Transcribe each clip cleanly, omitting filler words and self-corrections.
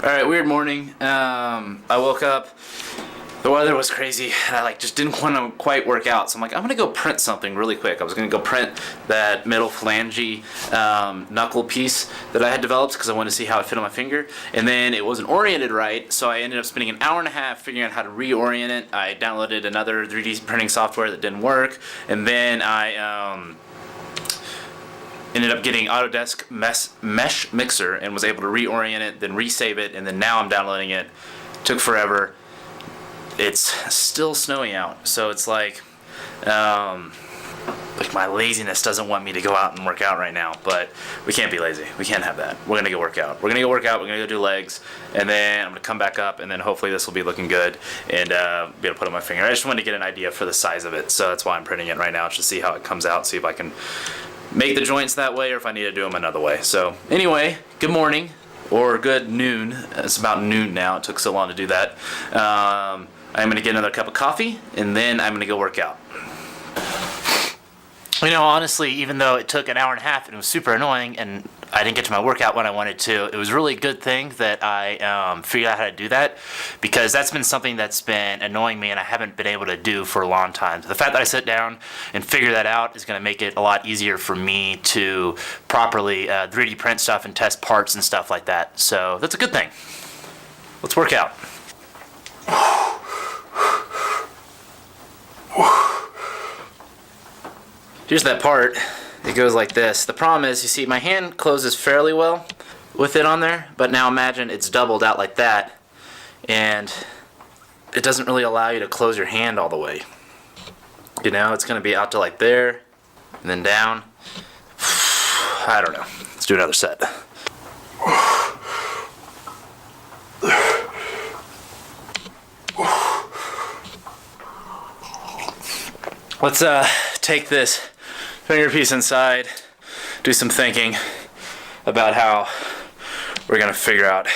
Alright, weird morning. I woke up, the weather was crazy, and I just didn't want to quite work out, so I'm gonna go print something really quick. I was gonna go print that middle phalange knuckle piece that I had developed because I wanted to see how it fit on my finger, and then it wasn't oriented right, so I ended up spending an hour and a half figuring out how to reorient it. I downloaded another 3D printing software that didn't work, and then I ended up getting Autodesk Mesh Mixer and was able to reorient it, then resave it, and then now I'm downloading it. Took forever. It's still snowing out, so it's like my laziness doesn't want me to go out and work out right now, but we can't be lazy. We can't have that. We're gonna go work out. We're gonna go do legs, and then I'm gonna come back up, and then hopefully this will be looking good and be able to put on my finger. I just wanted to get an idea for the size of it, so that's why I'm printing it right now, just to see how it comes out, see if I can make the joints that way or if I need to do them another way. So anyway, good morning or good noon. It's about noon now. It took so long to do that. I'm going to get another cup of coffee and then I'm going to go work out. You know, honestly, even though it took an hour and a half and it was super annoying and I didn't get to my workout when I wanted to, it was really a good thing that I figured out how to do that, because that's been something that's been annoying me and I haven't been able to do for a long time. The fact that I sit down and figure that out is going to make it a lot easier for me to properly 3D print stuff and test parts and stuff like that. So that's a good thing. Let's work out. Here's that part. It goes like this. The problem is, you see, my hand closes fairly well with it on there, but now imagine it's doubled out like that, and it doesn't really allow you to close your hand all the way. You know, it's going to be out to like there, and then down. I don't know. Let's do another set. Let's take this finger piece inside, do some thinking about how we're gonna figure out.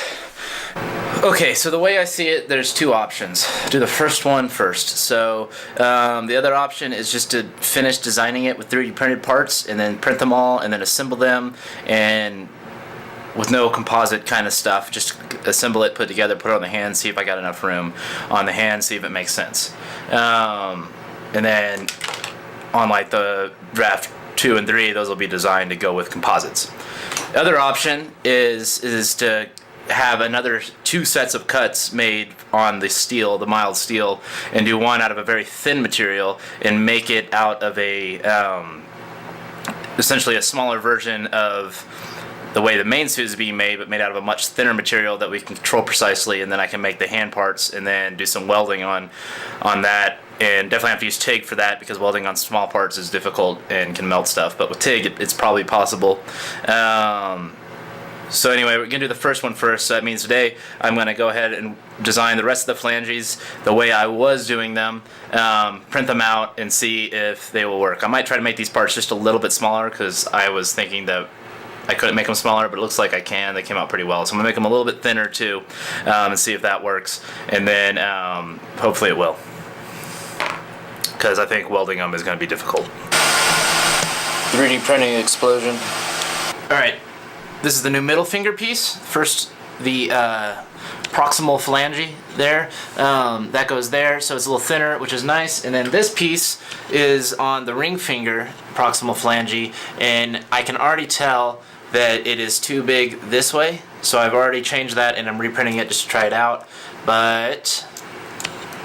Okay, so the way I see it, there's two options. Do the first one first. So the other option is just to finish designing it with 3D printed parts and then print them all and then assemble them, and with no composite kind of stuff, just assemble it, put it together, put it on the hand, see if I got enough room on the hand, see if it makes sense. And then on like the draft 2 and 3, those will be designed to go with composites. The other option is to have another 2 sets of cuts made on the steel, the mild steel, and do one out of a very thin material and make it out of a essentially a smaller version of the way the main suit is being made, but made out of a much thinner material that we can control precisely, and then I can make the hand parts and then do some welding on that. And definitely have to use TIG for that, because welding on small parts is difficult and can melt stuff, but with TIG it's probably possible. So anyway, we're going to do the first one first. So that means today I'm going to go ahead and design the rest of the phalanges the way I was doing them, print them out, and see if they will work. I might try to make these parts just a little bit smaller, because I was thinking that I couldn't make them smaller, but it looks like I can. They came out pretty well. So I'm going to make them a little bit thinner too, and see if that works. And then hopefully it will, because I think welding them is going to be difficult. 3D printing explosion. Alright, this is the new middle finger piece. First, the proximal phalange there. That goes there, so it's a little thinner, which is nice. And then this piece is on the ring finger proximal phalange, and I can already tell that it is too big this way. So I've already changed that, and I'm reprinting it just to try it out. But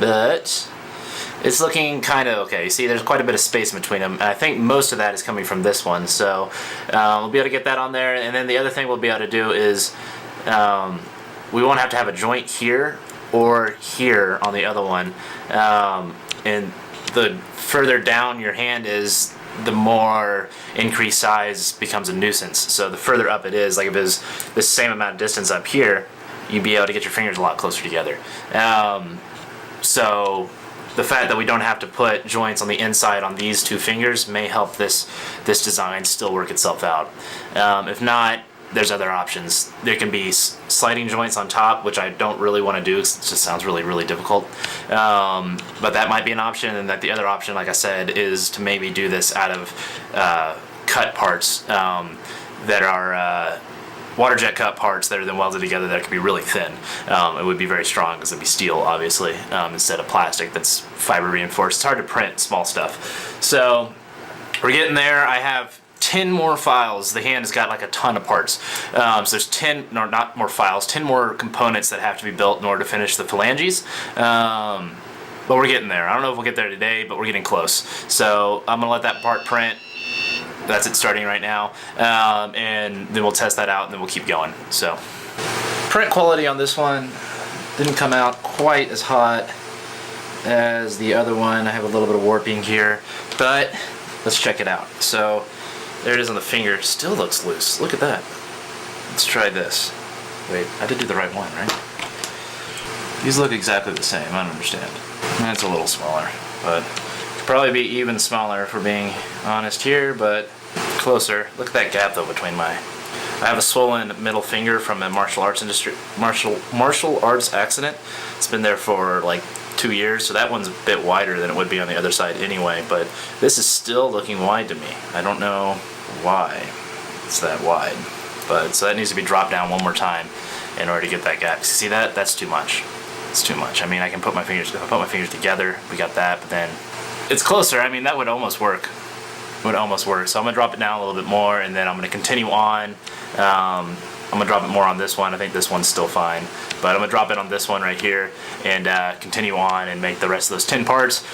it's looking kind of okay. You see, there's quite a bit of space between them, and I think most of that is coming from this one. So we'll be able to get that on there, and then the other thing we'll be able to do is we won't have to have a joint here or here on the other one. And the further down your hand is, the more increased size becomes a nuisance. So the further up it is, like if it's the same amount of distance up here, you'd be able to get your fingers a lot closer together. So the fact that we don't have to put joints on the inside on these 2 fingers may help this design still work itself out. If not, there's other options. There can be sliding joints on top, which I don't really want to do. It just sounds really, really difficult. But that might be an option, and that the other option, like I said, is to maybe do this out of cut parts that are water jet cut parts that are then welded together that could be really thin. It would be very strong because it'd be steel, obviously, instead of plastic that's fiber reinforced. It's hard to print small stuff. So we're getting there. I have 10 more files. The hand has got like a ton of parts. So there's 10, no, not more files, 10 more components that have to be built in order to finish the phalanges. But we're getting there. I don't know if we'll get there today, but we're getting close. So I'm gonna let that part print. That's it starting right now. And then we'll test that out and then we'll keep going. So print quality on this one didn't come out quite as hot as the other one. I have a little bit of warping here, but let's check it out. So there it is on the finger. Still looks loose. Look at that. Let's try this. Wait, I did do the right one, right? These look exactly the same. I don't understand. It's a little smaller, but could probably be even smaller if we're being honest here, but closer. Look at that gap though between my. I have a swollen middle finger from a martial arts accident. It's been there for like 2 years, so that one's a bit wider than it would be on the other side anyway, but this is still looking wide to me. I don't know why it's that wide, but so that needs to be dropped down one more time in order to get that gap. See that? That's too much. It's too much. I mean, I can put my fingers, if I put my fingers together, we got that, but then it's closer. I mean, that would almost work. Would almost work. So I'm gonna drop it down a little bit more, and then I'm gonna continue on. I'm gonna drop it more on this one. I think this one's still fine, but I'm gonna drop it on this one right here and continue on and make the rest of those 10 parts.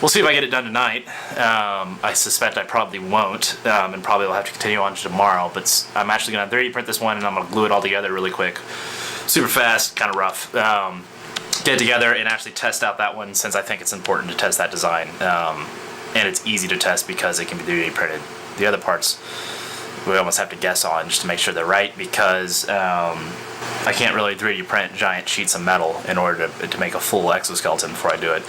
We'll see if I get it done tonight. I suspect I probably won't, and probably will have to continue on to tomorrow, but I'm actually gonna 3D print this one and I'm gonna glue it all together really quick. Super fast, kind of rough. Get it together and actually test out that one, since I think it's important to test that design. And it's easy to test because it can be 3D printed. The other parts we almost have to guess on just to make sure they're right, because I can't really 3D print giant sheets of metal in order to make a full exoskeleton before I do it.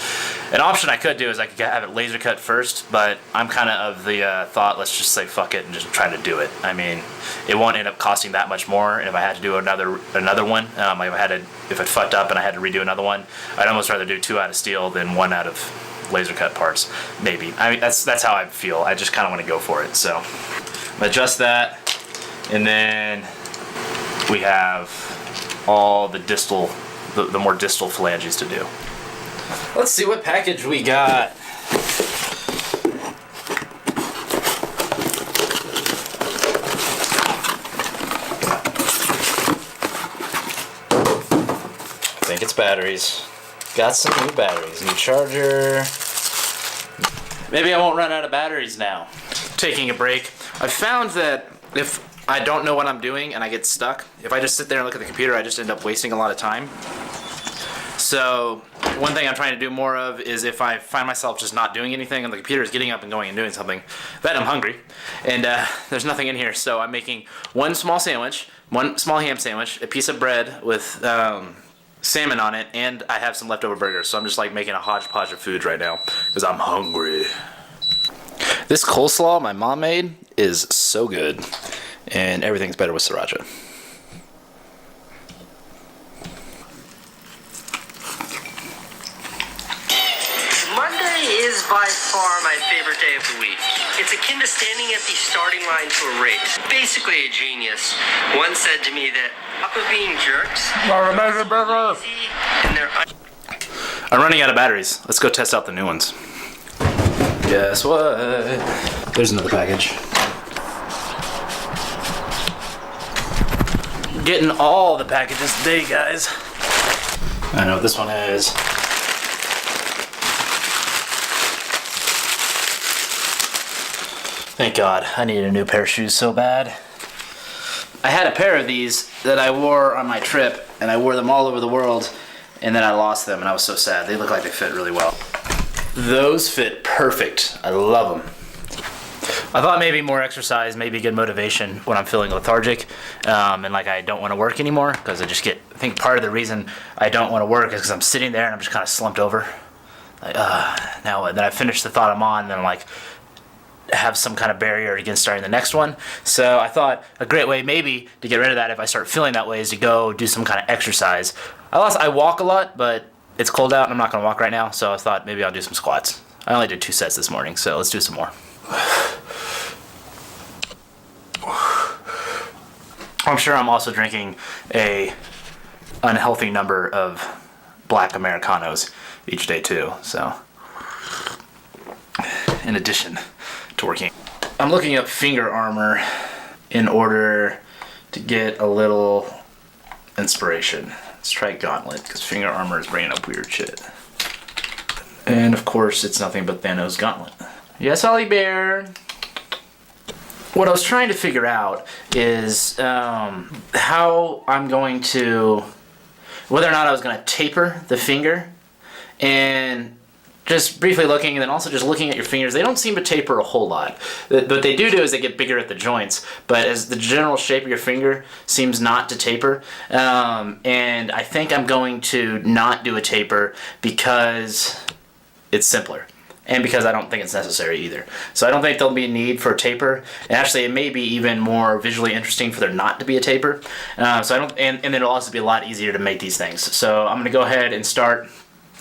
An option I could do is I could have it laser cut first, but I'm kind of the thought, let's just say fuck it and just try to do it. I mean, it won't end up costing that much more, and if I had to do another one, if it fucked up and I had to redo another one, I'd almost rather do 2 out of steel than 1 out of laser cut parts, maybe. I mean, that's how I feel. I just kind of want to go for it. So I'm gonna adjust that, and then we have all the distal, the more distal phalanges to do. Let's see what package we got. I think it's batteries. Got some new batteries, new charger. Maybe I won't run out of batteries now. Taking a break. I found that if I don't know what I'm doing and I get stuck, if I just sit there and look at the computer, I just end up wasting a lot of time. So one thing I'm trying to do more of is, if I find myself just not doing anything and the computer is getting up and going and doing something, then I'm hungry and there's nothing in here. So I'm making one small sandwich, one small ham sandwich, a piece of bread with salmon on it, and I have some leftover burgers. So I'm just like making a hodgepodge of food right now because I'm hungry. This coleslaw my mom made is so good, and everything's better with sriracha. Monday is by far my favorite day of the week. It's akin to standing at the starting line to a race. Basically a genius once said to me that up of being jerks, and they're I'm running out of batteries. Let's go test out the new ones. Guess what? There's another package. Getting all the packages today, guys. I know what this one is. Thank God, I need a new pair of shoes so bad. I had a pair of these that I wore on my trip, and I wore them all over the world, and then I lost them, and I was so sad. They look like they fit really well. Those fit perfect. I love them. I thought maybe more exercise, maybe good motivation when I'm feeling lethargic, and like I don't want to work anymore, because I think part of the reason I don't want to work is because I'm sitting there and I'm just kind of slumped over. Like, now what? Then I finish the thought I'm on, and then I'm like, have some kind of barrier against starting the next one. So I thought a great way maybe to get rid of that if I start feeling that way is to go do some kind of exercise. I walk a lot, but it's cold out and I'm not going to walk right now, so I thought maybe I'll do some squats. I only did 2 sets this morning, so let's do some more. I'm sure I'm also drinking a unhealthy number of black Americanos each day too, so in addition to working. I'm looking up finger armor in order to get a little inspiration. Let's try Gauntlet, because finger armor is bringing up weird shit. And of course, it's nothing but Thanos' Gauntlet. Yes, Ollie Bear. What I was trying to figure out is how I'm going to, whether or not I was going to taper the finger, and just briefly looking, and then also just looking at your fingers, they don't seem to taper a whole lot. What they do is they get bigger at the joints, but as the general shape of your finger seems not to taper. And I think I'm going to not do a taper because it's simpler. And because I don't think it's necessary either. So I don't think there'll be a need for a taper. And actually, it may be even more visually interesting for there not to be a taper. And then it'll also be a lot easier to make these things. So I'm gonna go ahead and start.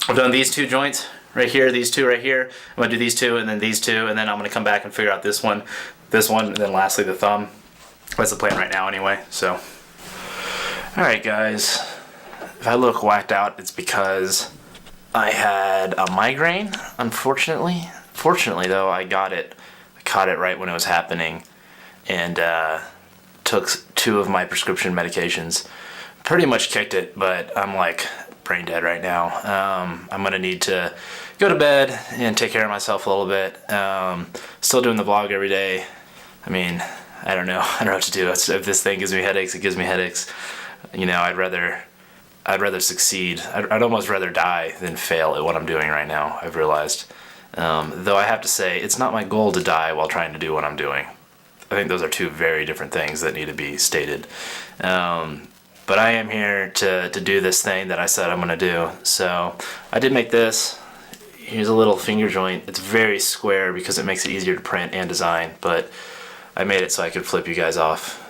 I've done these two joints right here, these two right here. I'm gonna do these two and then these two, and then I'm gonna come back and figure out this one, and then lastly the thumb. That's the plan right now anyway, so. All right, guys. If I look whacked out, it's because I had a migraine, unfortunately. Fortunately, though, I caught it right when it was happening, and took 2 of my prescription medications. Pretty much kicked it, but I'm like brain dead right now. I'm gonna need to go to bed and take care of myself a little bit. Still doing the vlog every day. I mean, I don't know what to do. If this thing gives me headaches, it gives me headaches. You know, I'd rather succeed. I'd almost rather die than fail at what I'm doing right now, I've realized. Though I have to say, it's not my goal to die while trying to do what I'm doing. I think those are 2 very different things that need to be stated. But I am here to do this thing that I said I'm going to do. So I did make this. Here's a little finger joint. It's very square because it makes it easier to print and design, but I made it so I could flip you guys off